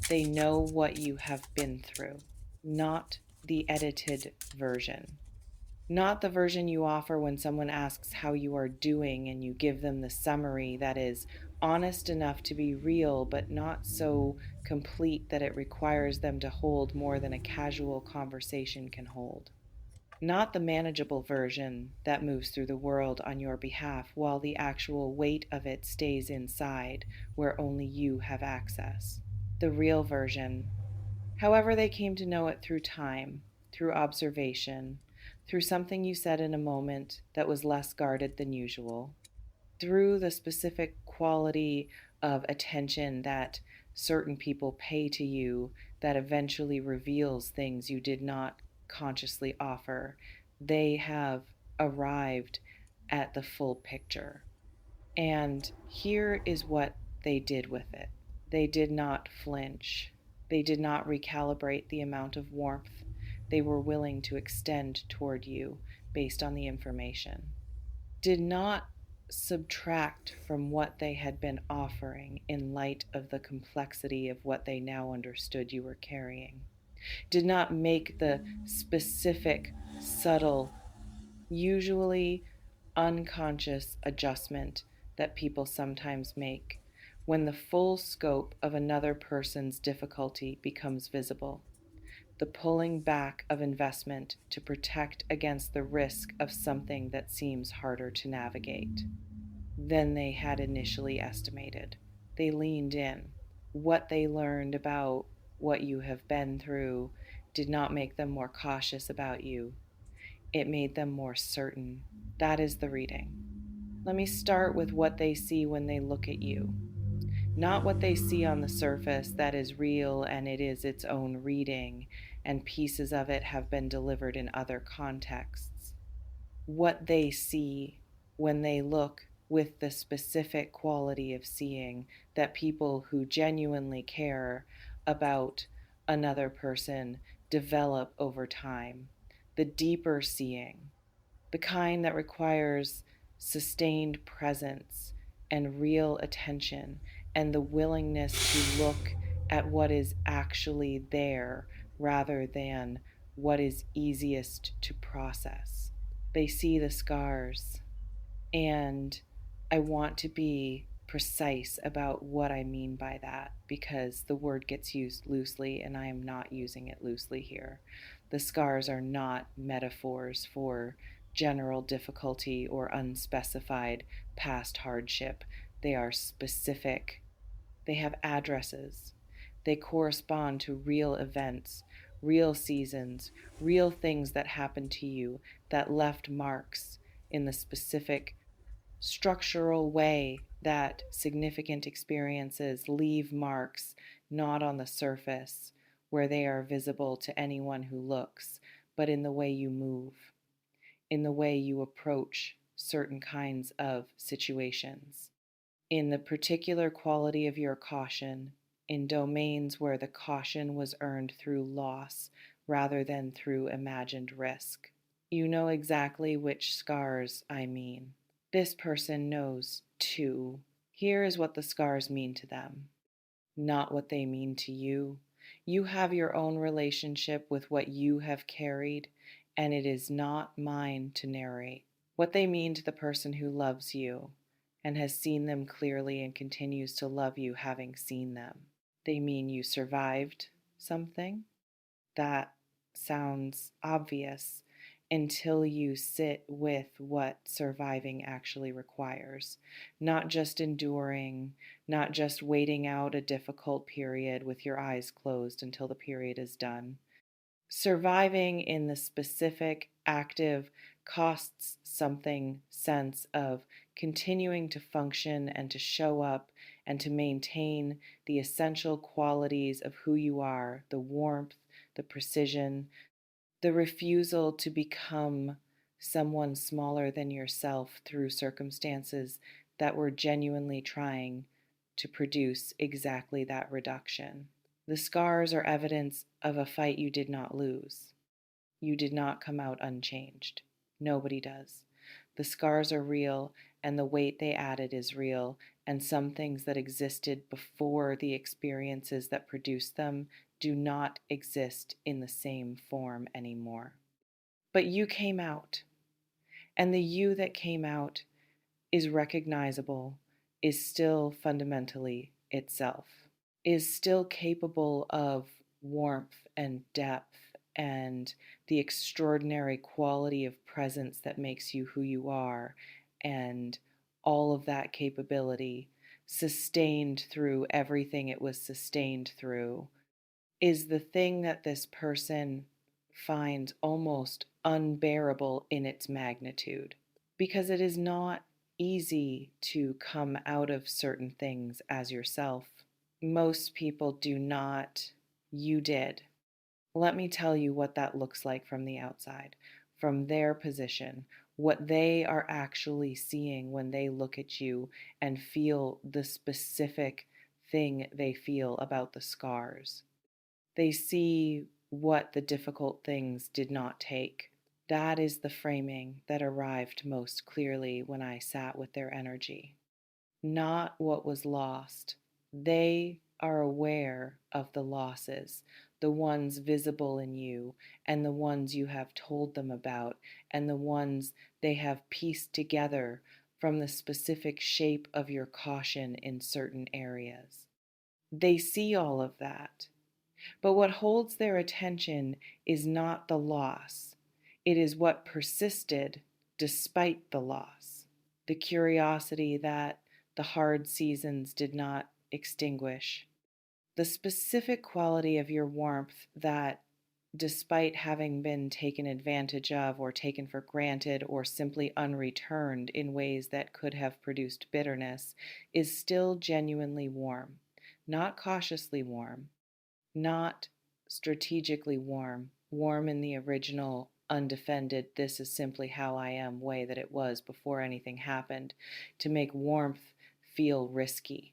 They know what you have been through, not the edited version. Not the version you offer when someone asks how you are doing and you give them the summary that is honest enough to be real, but not so complete that it requires them to hold more than a casual conversation can hold. Not the manageable version that moves through the world on your behalf while the actual weight of it stays inside where only you have access. The real version, however they came to know it through time, through observation, through something you said in a moment that was less guarded than usual, through the specific quality of attention that certain people pay to you that eventually reveals things you did not consciously offer. They have arrived at the full picture. And here is what they did with it. They did not flinch. They did not recalibrate the amount of warmth they were willing to extend toward you based on the information. Did not subtract from what they had been offering in light of the complexity of what they now understood you were carrying. Did not make the specific, subtle, usually unconscious adjustment that people sometimes make when the full scope of another person's difficulty becomes visible. The pulling back of investment to protect against the risk of something that seems harder to navigate than they had initially estimated. They leaned in. What they learned about what you have been through did not make them more cautious about you. It made them more certain. That is the reading. Let me start with what they see when they look at you. Not what they see on the surface that is real and it is its own reading, and pieces of it have been delivered in other contexts. What they see when they look with the specific quality of seeing that people who genuinely care about another person develop over time. The deeper seeing, the kind that requires sustained presence and real attention and the willingness to look at what is actually there rather than what is easiest to process. They see the scars, and I want to be precise about what I mean by that because the word gets used loosely and I am not using it loosely here. The scars are not metaphors for general difficulty or unspecified past hardship. They are specific. They have addresses. They correspond to real events, real seasons, real things that happened to you that left marks in the specific structural way that significant experiences leave marks not on the surface where they are visible to anyone who looks, but in the way you move, in the way you approach certain kinds of situations, in the particular quality of your caution, in domains where the caution was earned through loss rather than through imagined risk. You know exactly which scars I mean. This person knows too. Here is what the scars mean to them, not what they mean to you. You have your own relationship with what you have carried, and it is not mine to narrate. What they mean to the person who loves you and has seen them clearly and continues to love you having seen them. They mean you survived something. That sounds obvious until you sit with what surviving actually requires. Not just enduring, not just waiting out a difficult period with your eyes closed until the period is done. Surviving in the specific, active, costs something sense of continuing to function and to show up and to maintain the essential qualities of who you are, the warmth, the precision, the refusal to become someone smaller than yourself through circumstances that were genuinely trying to produce exactly that reduction. The scars are evidence of a fight you did not lose. You did not come out unchanged. Nobody does. The scars are real, and the weight they added is real, and some things that existed before the experiences that produced them do not exist in the same form anymore. But you came out, and the you that came out is recognizable, is still fundamentally itself, is still capable of warmth and depth and the extraordinary quality of presence that makes you who you are, and all of that capability sustained through everything it was sustained through is the thing that this person finds almost unbearable in its magnitude, because it is not easy to come out of certain things as yourself. Most people do not. You did. Let me tell you what that looks like from the outside, from their position, what they are actually seeing when they look at you and feel the specific thing they feel about the scars. They see what the difficult things did not take. That is the framing that arrived most clearly when I sat with their energy. Not what was lost. They are aware of the losses, the ones visible in you, and the ones you have told them about, and the ones they have pieced together from the specific shape of your caution in certain areas. They see all of that. But what holds their attention is not the loss, it is what persisted despite the loss. The curiosity that the hard seasons did not extinguish. The specific quality of your warmth that, despite having been taken advantage of or taken for granted or simply unreturned in ways that could have produced bitterness, is still genuinely warm, not cautiously warm, not strategically warm, warm in the original, undefended, this is simply how I am way that it was before anything happened, to make warmth feel risky.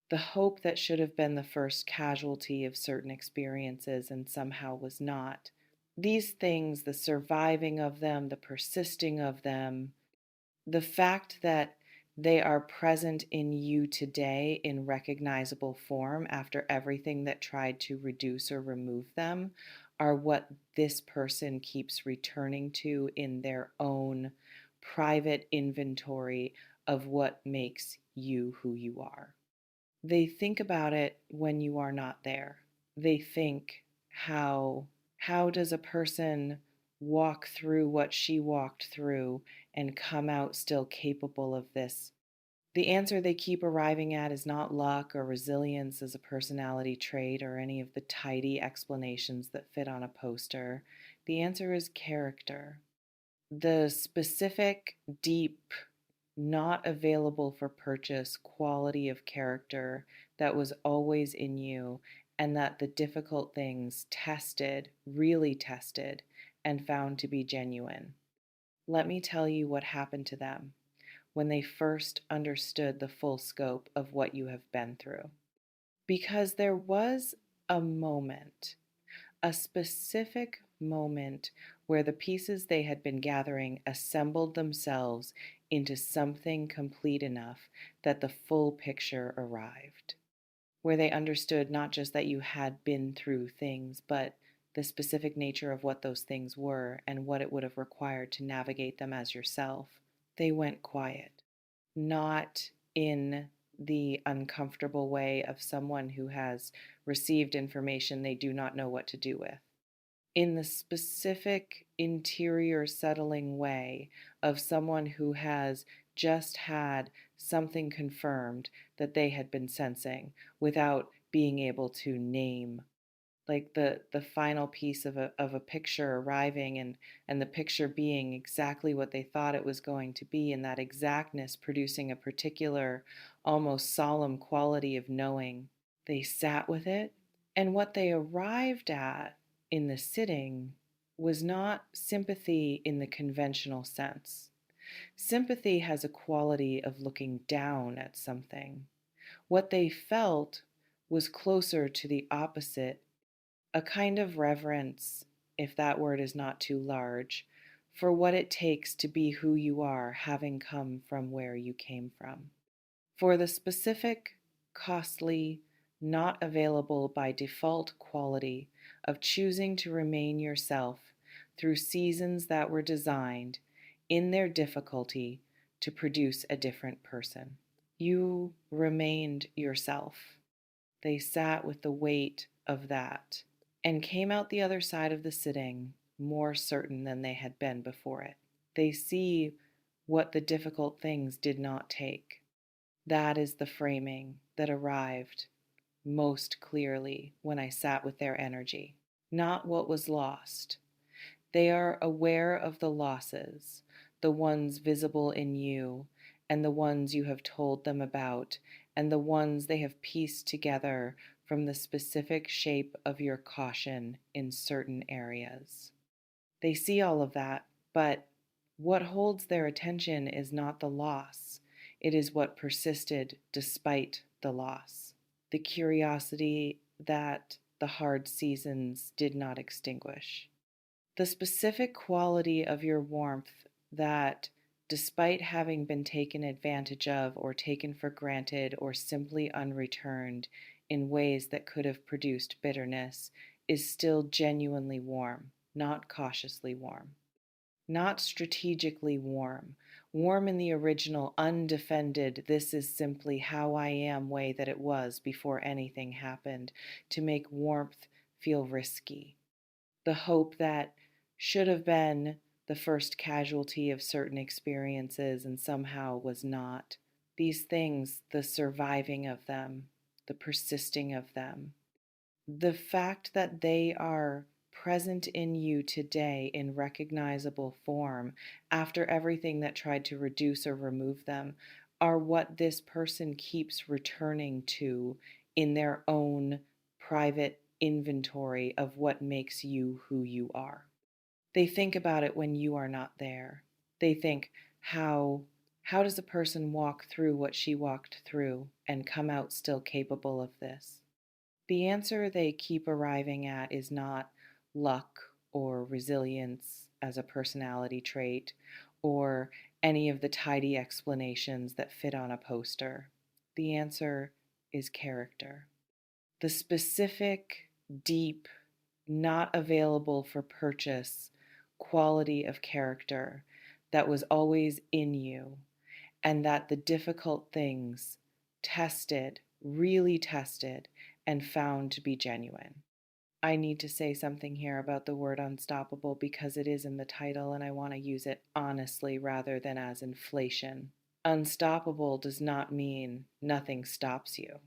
The hope that should have been the first casualty of certain experiences and somehow was not. These things, the surviving of them, the persisting of them, the fact that they are present in you today in recognizable form after everything that tried to reduce or remove them are what this person keeps returning to in their own private inventory of what makes you who you are. They think about it when you are not there. They think, how does a person walk through what she walked through and come out still capable of this? The answer they keep arriving at is not luck or resilience as a personality trait or any of the tidy explanations that fit on a poster. The answer is character. The specific, deep, not available for purchase quality of character that was always in you, and that the difficult things tested, really tested, and found to be genuine. Let me tell you what happened to them when they first understood the full scope of what you have been through. Because there was a moment, a specific moment where the pieces they had been gathering assembled themselves into something complete enough that the full picture arrived, where they understood not just that you had been through things, but the specific nature of what those things were and what it would have required to navigate them as yourself. They went quiet, not in the uncomfortable way of someone who has received information they do not know what to do with, in the specific interior settling way of someone who has just had something confirmed that they had been sensing without being able to name, like the final piece of a picture arriving, and the picture being exactly what they thought it was going to be, and that exactness producing a particular almost solemn quality of knowing. They sat with it, and what they arrived at in the sitting was not sympathy in the conventional sense. Sympathy has a quality of looking down at something. What they felt was closer to the opposite, a kind of reverence, if that word is not too large, for what it takes to be who you are, having come from where you came from. For the specific, costly, not available by default quality of choosing to remain yourself through seasons that were designed, in their difficulty, to produce a different person. You remained yourself. They sat with the weight of that and came out the other side of the sitting more certain than they had been before it. They see what the difficult things did not take. That is the framing that arrived most clearly when I sat with their energy, not what was lost. They are aware of the losses, the ones visible in you, and the ones you have told them about, and the ones they have pieced together from the specific shape of your caution in certain areas. They see all of that, but what holds their attention is not the loss. It is what persisted despite the loss. The curiosity that the hard seasons did not extinguish. The specific quality of your warmth that, despite having been taken advantage of or taken for granted or simply unreturned in ways that could have produced bitterness, is still genuinely warm, not cautiously warm, not strategically warm, warm in the original, undefended, this is simply how I am way that it was before anything happened, to make warmth feel risky. The hope that should have been the first casualty of certain experiences and somehow was not. These things, the surviving of them, the persisting of them, the fact that they are present in you today in recognizable form after everything that tried to reduce or remove them are what this person keeps returning to in their own private inventory of what makes you who you are. They think about it when you are not there. They think, how does a person walk through what she walked through and come out still capable of this? The answer they keep arriving at is not luck or resilience as a personality trait or any of the tidy explanations that fit on a poster. The answer is character. The specific, deep, not available for purchase quality of character that was always in you, and that the difficult things tested, really tested, and found to be genuine. I need to say something here about the word unstoppable because it is in the title and I want to use it honestly rather than as inflation. Unstoppable does not mean nothing stops you.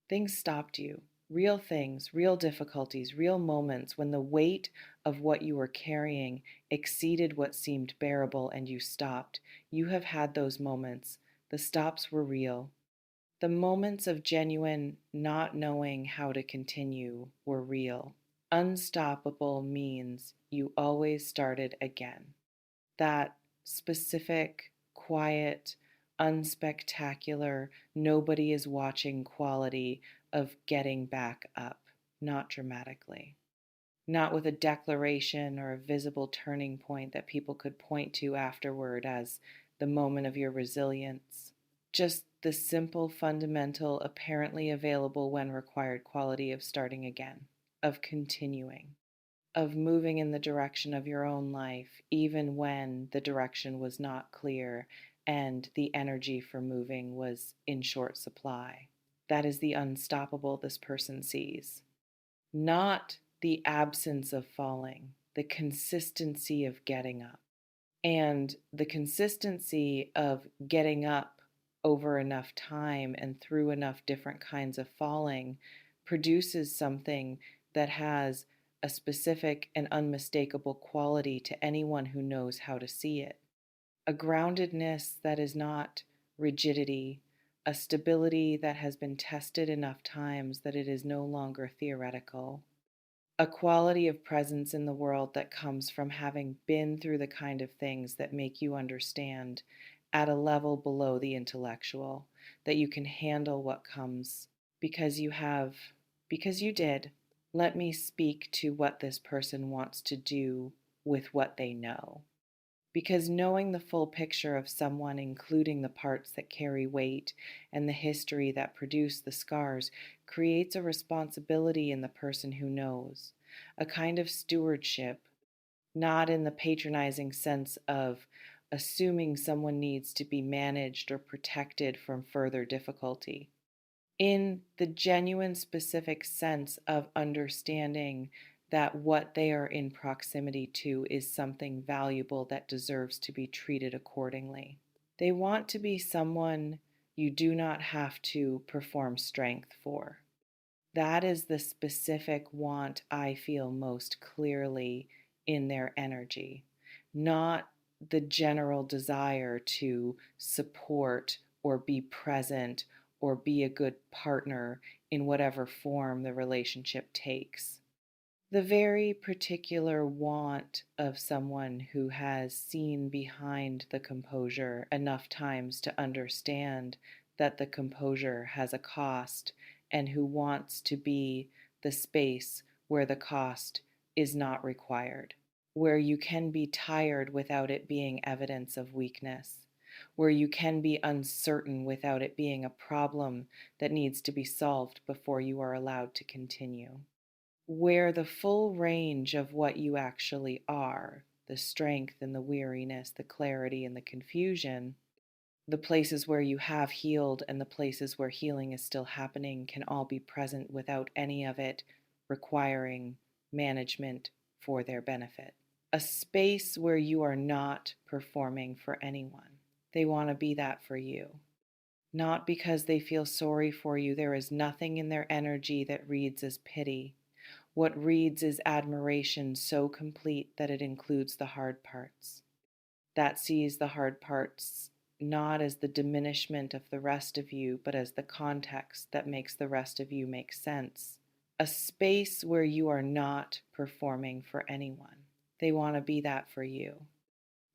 Things stopped you. Real things, real difficulties, real moments when the weight of what you were carrying exceeded what seemed bearable and you stopped. You have had those moments. The stops were real. The moments of genuine not knowing how to continue were real. Unstoppable means you always started again. That specific, quiet, unspectacular, nobody is watching quality of getting back up, not dramatically, not with a declaration or a visible turning point that people could point to afterward as the moment of your resilience. Just the simple, fundamental, apparently available when required quality of starting again, of continuing, of moving in the direction of your own life, even when the direction was not clear and the energy for moving was in short supply. That is the unstoppable this person sees. Not the absence of falling, the consistency of getting up. And the consistency of getting up over enough time and through enough different kinds of falling produces something that has a specific and unmistakable quality to anyone who knows how to see it. A groundedness that is not rigidity, a stability that has been tested enough times that it is no longer theoretical, a quality of presence in the world that comes from having been through the kind of things that make you understand at a level below the intellectual, that you can handle what comes because you have, because you did. Let me speak to what this person wants to do with what they know. Because knowing the full picture of someone, including the parts that carry weight and the history that produce the scars, creates a responsibility in the person who knows, a kind of stewardship, not in the patronizing sense of assuming someone needs to be managed or protected from further difficulty, in the genuine specific sense of understanding that what they are in proximity to is something valuable that deserves to be treated accordingly. They want to be someone you do not have to perform strength for. That is the specific want I feel most clearly in their energy, not the general desire to support or be present or be a good partner in whatever form the relationship takes. The very particular want of someone who has seen behind the composure enough times to understand that the composure has a cost and who wants to be the space where the cost is not required, where you can be tired without it being evidence of weakness, where you can be uncertain without it being a problem that needs to be solved before you are allowed to continue, where the full range of what you actually are, the strength and the weariness, the clarity and the confusion, the places where you have healed and the places where healing is still happening, can all be present without any of it requiring management for their benefit. A space where you are not performing for anyone. They want to be that for you. Not because they feel sorry for you. There is nothing in their energy that reads as pity. What reads is admiration so complete that it includes the hard parts. That sees the hard parts not as the diminishment of the rest of you, but as the context that makes the rest of you make sense. A space where you are not performing for anyone. They want to be that for you.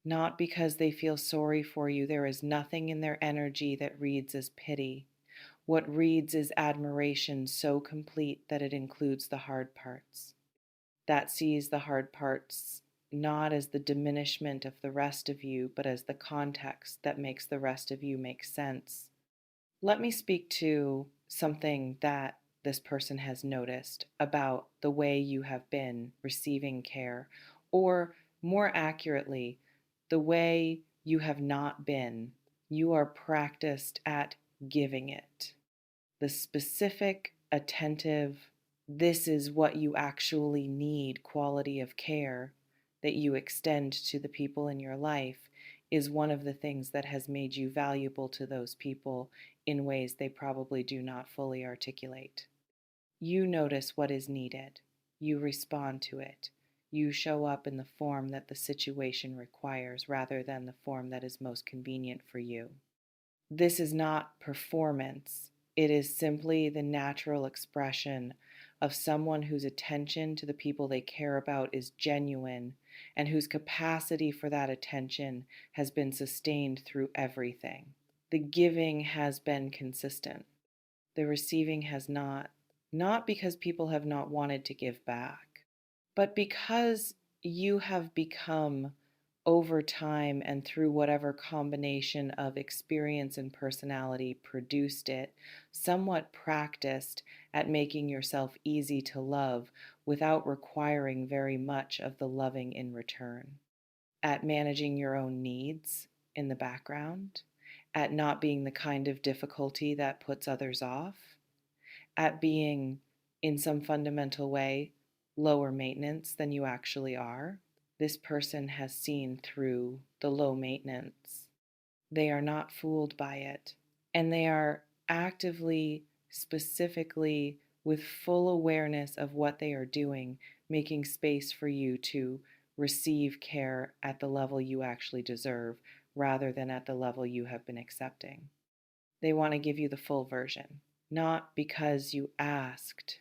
Not because they feel sorry for you. There is nothing in their energy that reads as pity. What reads is admiration so complete that it includes the hard parts. That sees the hard parts not as the diminishment of the rest of you, but as the context that makes the rest of you make sense. Let me speak to something that this person has noticed about the way you have been receiving care, or more accurately, the way you have not been. You are practiced at giving it. The specific, attentive, this is what you actually need quality of care that you extend to the people in your life is one of the things that has made you valuable to those people in ways they probably do not fully articulate. You notice what is needed. You respond to it. You show up in the form that the situation requires rather than the form that is most convenient for you. This is not performance. It is simply the natural expression of someone whose attention to the people they care about is genuine and whose capacity for that attention has been sustained through everything. The giving has been consistent. The receiving has not. Not because people have not wanted to give back, but because you have become, over time and through whatever combination of experience and personality produced it, somewhat practiced at making yourself easy to love without requiring very much of the loving in return, at managing your own needs in the background, at not being the kind of difficulty that puts others off, at being, in some fundamental way, lower maintenance than you actually are. This person has seen through the low maintenance. They are not fooled by it. And they are actively, specifically, with full awareness of what they are doing, making space for you to receive care at the level you actually deserve rather than at the level you have been accepting. They want to give you the full version, not because you asked,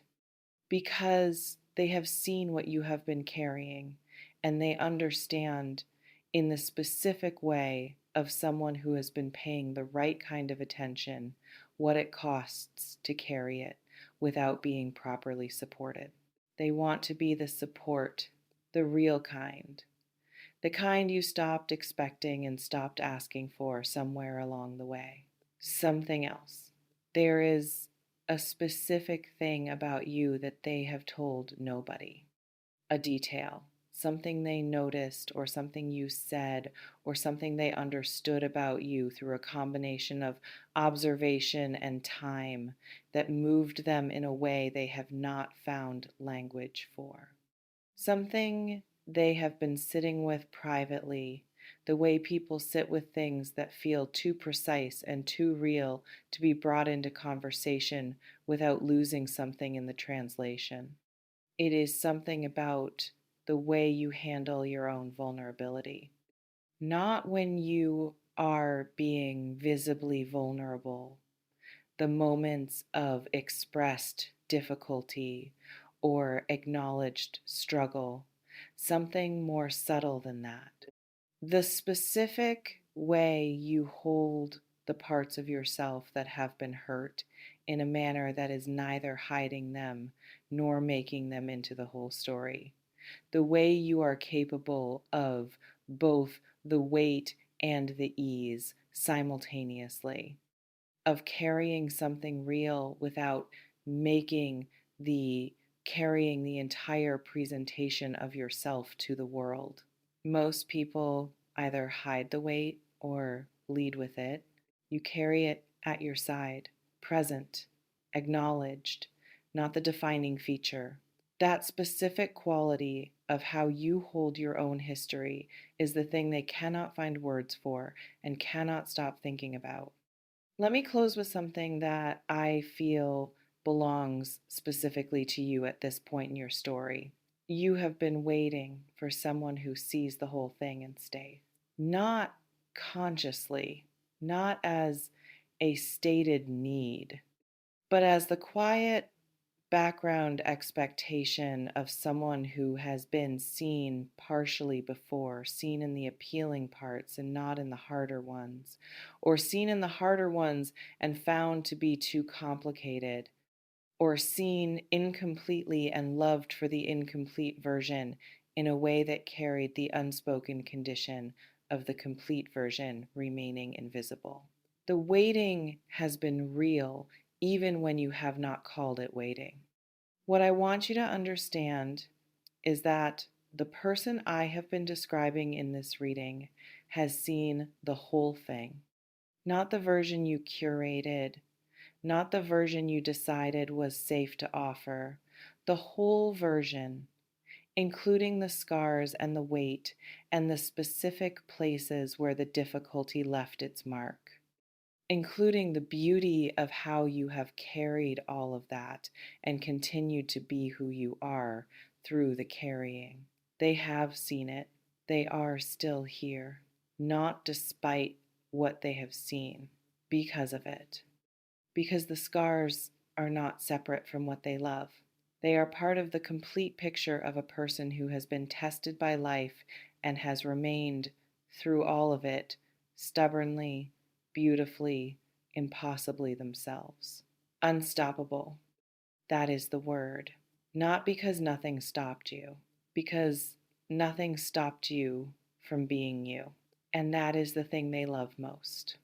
because they have seen what you have been carrying and they understand in the specific way of someone who has been paying the right kind of attention what it costs to carry it without being properly supported. They want to be the support, the real kind, the kind you stopped expecting and stopped asking for somewhere along the way. Something else. There is a specific thing about you that they have told nobody, a detail, something they noticed, or something you said, or something they understood about you through a combination of observation and time that moved them in a way they have not found language for. Something they have been sitting with privately, the way people sit with things that feel too precise and too real to be brought into conversation without losing something in the translation. It is something about the way you handle your own vulnerability. Not when you are being visibly vulnerable, the moments of expressed difficulty or acknowledged struggle, something more subtle than that. The specific way you hold the parts of yourself that have been hurt in a manner that is neither hiding them nor making them into the whole story. The way you are capable of both the weight and the ease simultaneously, of carrying something real without making the carrying the entire presentation of yourself to the world. Most people either hide the weight or lead with it. You carry it at your side, present, acknowledged, not the defining feature. That specific quality of how you hold your own history is the thing they cannot find words for and cannot stop thinking about. Let me close with something that I feel belongs specifically to you at this point in your story. You have been waiting for someone who sees the whole thing and stays. Not consciously, not as a stated need, but as the quiet background expectation of someone who has been seen partially before, seen in the appealing parts and not in the harder ones, or seen in the harder ones and found to be too complicated, or seen incompletely and loved for the incomplete version in a way that carried the unspoken condition of the complete version remaining invisible. The waiting has been real even when you have not called it waiting. What I want you to understand is that the person I have been describing in this reading has seen the whole thing, not the version you curated, not the version you decided was safe to offer, the whole version, including the scars and the weight and the specific places where the difficulty left its mark, including the beauty of how you have carried all of that and continued to be who you are through the carrying. They have seen it. They are still here, not despite what they have seen, because of it. Because the scars are not separate from what they love. They are part of the complete picture of a person who has been tested by life and has remained through all of it stubbornly, beautifully, impossibly themselves. Unstoppable. That is the word. Not because nothing stopped you, because nothing stopped you from being you. And that is the thing they love most.